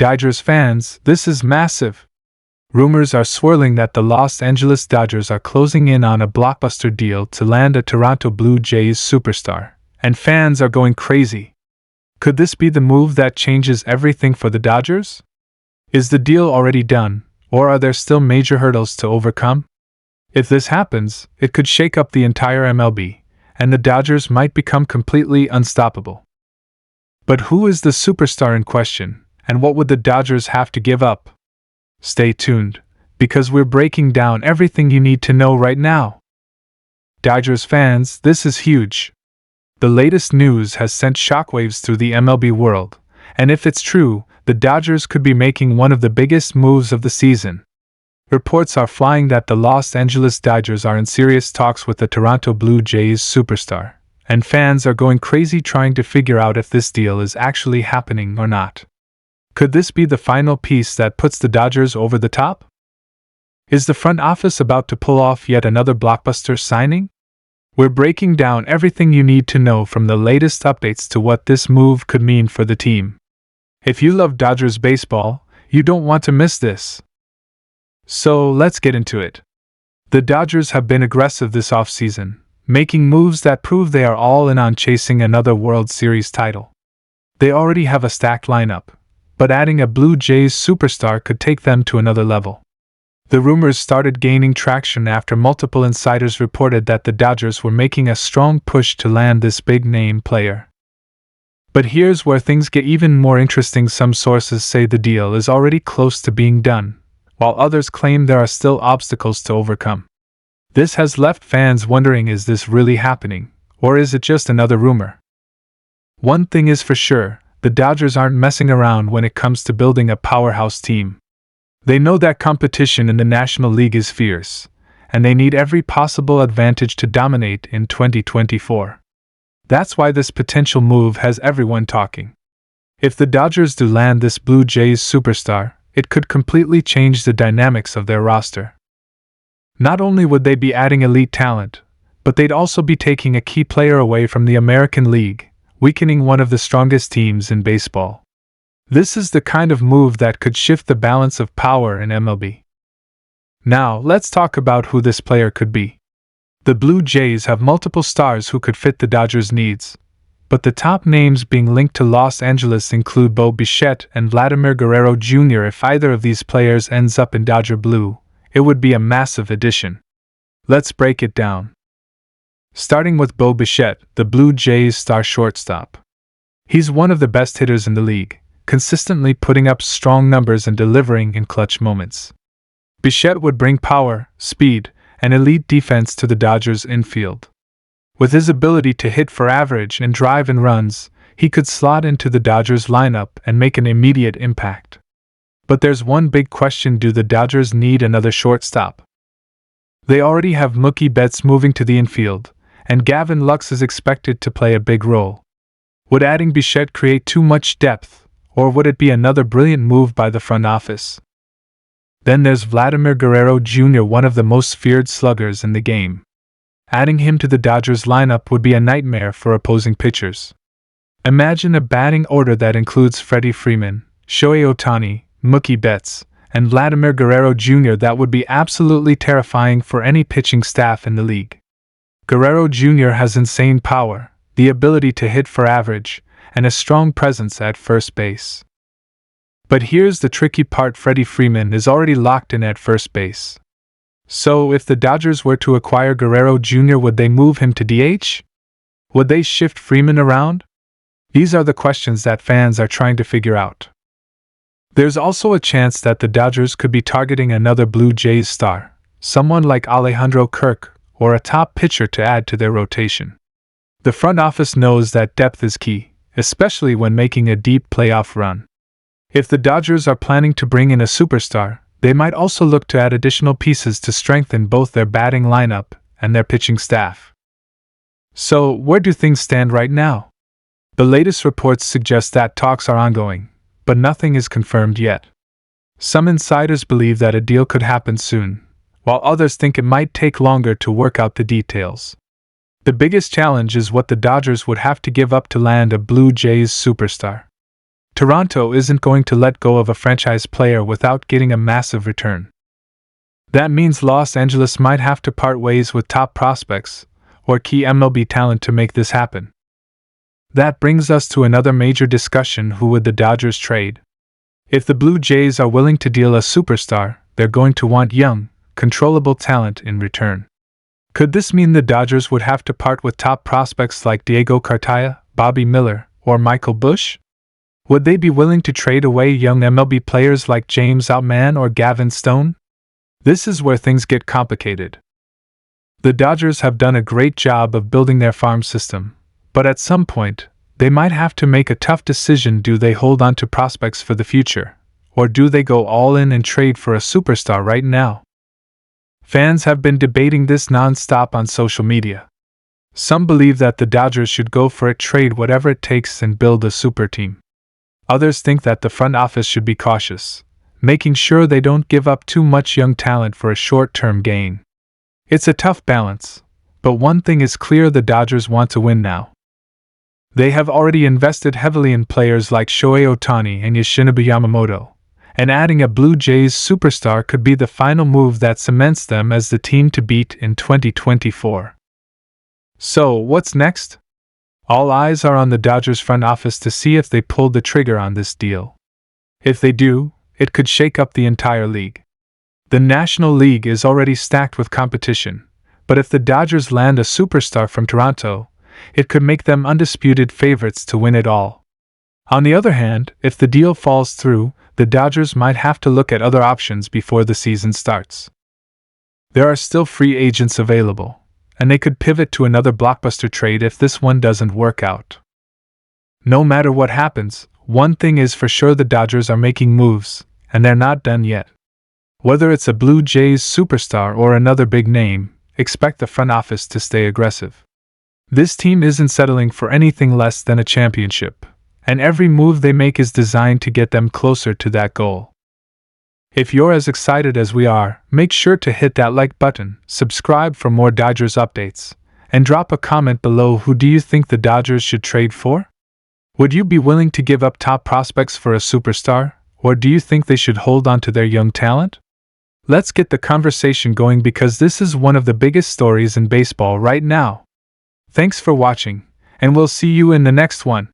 Dodgers fans, this is massive. Rumors are swirling that the Los Angeles Dodgers are closing in on a blockbuster deal to land a Toronto Blue Jays superstar, and fans are going crazy. Could this be the move that changes everything for the Dodgers? Is the deal already done, or are there still major hurdles to overcome? If this happens, it could shake up the entire MLB, and the Dodgers might become completely unstoppable. But who is the superstar in question, and what would the Dodgers have to give up? Stay tuned, because we're breaking down everything you need to know right now. Dodgers fans, this is huge. The latest news has sent shockwaves through the MLB world, and if it's true, the Dodgers could be making one of the biggest moves of the season. Reports are flying that the Los Angeles Dodgers are in serious talks with the Toronto Blue Jays superstar, and fans are going crazy trying to figure out if this deal is actually happening or not. Could this be the final piece that puts the Dodgers over the top? Is the front office about to pull off yet another blockbuster signing? We're breaking down everything you need to know, from the latest updates to what this move could mean for the team. If you love Dodgers baseball, you don't want to miss this. So let's get into it. The Dodgers have been aggressive this offseason, making moves that prove they are all in on chasing another World Series title. They already have a stacked lineup, but adding a Blue Jays superstar could take them to another level. The rumors started gaining traction after multiple insiders reported that the Dodgers were making a strong push to land this big-name player. But here's where things get even more interesting. Some sources say the deal is already close to being done, while others claim there are still obstacles to overcome. This has left fans wondering, is this really happening, or is it just another rumor? One thing is for sure, the Dodgers aren't messing around when it comes to building a powerhouse team. They know that competition in the National League is fierce, and they need every possible advantage to dominate in 2024. That's why this potential move has everyone talking. If the Dodgers do land this Blue Jays superstar, it could completely change the dynamics of their roster. Not only would they be adding elite talent, but they'd also be taking a key player away from the American League, weakening one of the strongest teams in baseball. This is the kind of move that could shift the balance of power in MLB. Now, let's talk about who this player could be. The Blue Jays have multiple stars who could fit the Dodgers' needs, but the top names being linked to Los Angeles include Bo Bichette and Vladimir Guerrero Jr. If either of these players ends up in Dodger blue, it would be a massive addition. Let's break it down. Starting with Bo Bichette, the Blue Jays' star shortstop. He's one of the best hitters in the league, consistently putting up strong numbers and delivering in clutch moments. Bichette would bring power, speed, and elite defense to the Dodgers' infield. With his ability to hit for average and drive in runs, he could slot into the Dodgers lineup and make an immediate impact. But there's one big question: do the Dodgers need another shortstop? They already have Mookie Betts moving to the infield, and Gavin Lux is expected to play a big role. Would adding Bichette create too much depth, or would it be another brilliant move by the front office? Then there's Vladimir Guerrero Jr., one of the most feared sluggers in the game. Adding him to the Dodgers lineup would be a nightmare for opposing pitchers. Imagine a batting order that includes Freddie Freeman, Shohei Ohtani, Mookie Betts, and Vladimir Guerrero Jr. That would be absolutely terrifying for any pitching staff in the league. Guerrero Jr. has insane power, the ability to hit for average, and a strong presence at first base. But here's the tricky part: Freddie Freeman is already locked in at first base. So if the Dodgers were to acquire Guerrero Jr., would they move him to DH? Would they shift Freeman around? These are the questions that fans are trying to figure out. There's also a chance that the Dodgers could be targeting another Blue Jays star, someone like Alejandro Kirk, or a top pitcher to add to their rotation. The front office knows that depth is key, especially when making a deep playoff run. If the Dodgers are planning to bring in a superstar, they might also look to add additional pieces to strengthen both their batting lineup and their pitching staff. So, where do things stand right now? The latest reports suggest that talks are ongoing, but nothing is confirmed yet. Some insiders believe that a deal could happen soon, while others think it might take longer to work out the details. The biggest challenge is what the Dodgers would have to give up to land a Blue Jays superstar. Toronto isn't going to let go of a franchise player without getting a massive return. That means Los Angeles might have to part ways with top prospects or key MLB talent to make this happen. That brings us to another major discussion: who would the Dodgers trade? If the Blue Jays are willing to deal a superstar, they're going to want young, controllable talent in return. Could this mean the Dodgers would have to part with top prospects like Diego Cartaya, Bobby Miller, or Michael Busch? Would they be willing to trade away young MLB players like James Outman or Gavin Stone? This is where things get complicated. The Dodgers have done a great job of building their farm system, but at some point, they might have to make a tough decision. Do they hold on to prospects for the future, or do they go all in and trade for a superstar right now? Fans have been debating this non-stop on social media. Some believe that the Dodgers should go for it, trade whatever it takes, and build a super team. Others think that the front office should be cautious, making sure they don't give up too much young talent for a short-term gain. It's a tough balance, but one thing is clear: the Dodgers want to win now. They have already invested heavily in players like Shohei Ohtani and Yoshinobu Yamamoto, and adding a Blue Jays superstar could be the final move that cements them as the team to beat in 2024. So, what's next? All eyes are on the Dodgers front office to see if they pull the trigger on this deal. If they do, it could shake up the entire league. The National League is already stacked with competition, but if the Dodgers land a superstar from Toronto, it could make them undisputed favorites to win it all. On the other hand, if the deal falls through, the Dodgers might have to look at other options before the season starts. There are still free agents available, and they could pivot to another blockbuster trade if this one doesn't work out. No matter what happens, one thing is for sure: the Dodgers are making moves, and they're not done yet. Whether it's a Blue Jays superstar or another big name, expect the front office to stay aggressive. This team isn't settling for anything less than a championship, and every move they make is designed to get them closer to that goal. If you're as excited as we are, make sure to hit that like button, subscribe for more Dodgers updates, and drop a comment below. Who do you think the Dodgers should trade for? Would you be willing to give up top prospects for a superstar, or do you think they should hold on to their young talent? Let's get the conversation going, because this is one of the biggest stories in baseball right now. Thanks for watching, and we'll see you in the next one.